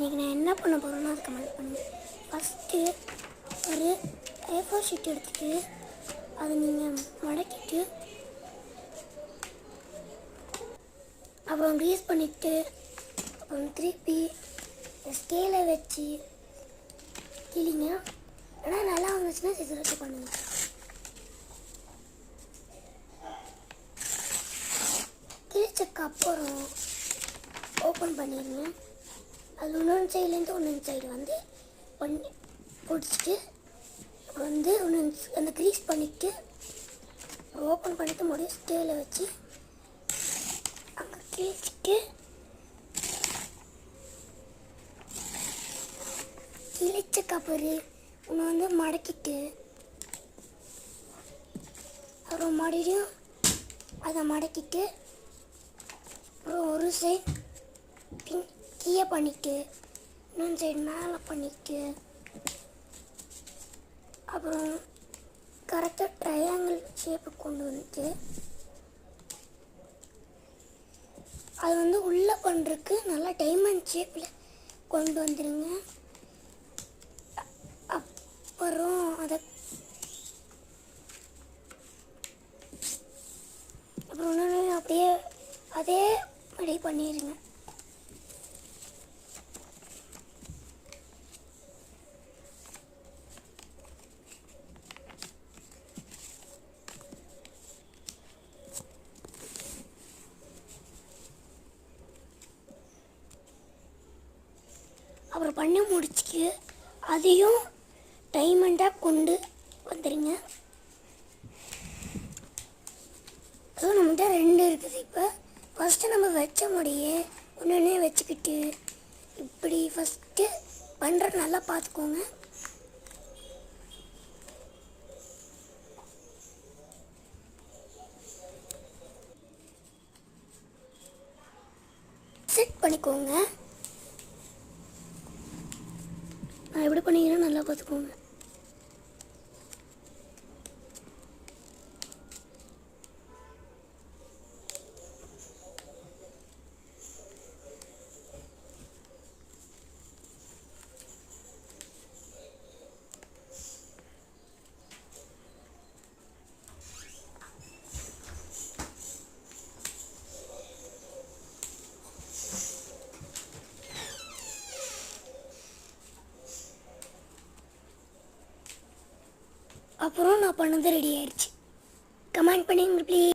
இன்றைக்கி நான் என்ன பண்ண போகிறேன்னா அது கமெண்ட் பண்ணுங்கள். ஃபஸ்ட்டு ஒரு A4 ஷீட் எடுத்துகிட்டு அதை நீங்கள் மடக்கிட்டு அப்புறம் க்ரீஸ் பண்ணிவிட்டு அப்புறம் திருப்பி ஸ்கேலை வச்சு கிளிங்க. ஆனால் நல்லா வந்துச்சுன்னா சிசரத்தை பண்ணுங்க. கிழிச்சக்கு அப்புறம் ஓப்பன் பண்ணிடுங்க. அது இன்னொன்று சைட்லேருந்து இன்னொன்று சைடு வந்து பண்ணி பிடிச்சிட்டு வந்து அந்த க்ரீஸ் பண்ணிவிட்டு ஓப்பன் பண்ணிவிட்டு முடியும் ஸ்கேலை வச்சு அங்கே கிழிச்சிட்டு கிழிச்சக்கு அப்புறம் ஒன்று வந்து மடக்கிட்டு அப்புறம் மறுபடியும் அதை மடக்கிட்டு அப்புறம் ஒரு சைடு கீழே பண்ணிவிட்டு இன்னொன்று சைடு மேலே பண்ணிவிட்டு அப்புறம் கரெக்டாக ட்ரையாங்கிள் ஷேப்பு கொண்டு வந்துட்டு அது வந்து உள்ளே பண்ணுறதுக்கு நல்லா டைமண்ட் ஷேப்பில் கொண்டு வந்துடுங்க. அப்புறம் அப்புறம் இன்னொன்று அப்படியே அதே மாதிரி பண்ணிடுங்க. அப்புறம் பண்ணி முடிச்சுட்டு அதையும் டைமண்டாக கொண்டு வந்துடுங்க. அதுவும் நம்மகிட்ட 2 இருக்குது. இப்போ ஃபஸ்ட்டு நம்ம வச்ச முடியே ஒன்று வச்சுக்கிட்டு இப்படி ஃபஸ்ட்டு பண்ணுறது நல்லா பார்த்துக்கோங்க. செட் பண்ணிக்கோங்க. நான் எப்படி பண்ணிக்கிறேன்னு நல்லா பார்த்துக்கோங்க. அப்புறம் நான் பண்ணது ரெடி ஆயிடுச்சு. கமெண்ட் பண்ணுங்க ப்ளீஸ்.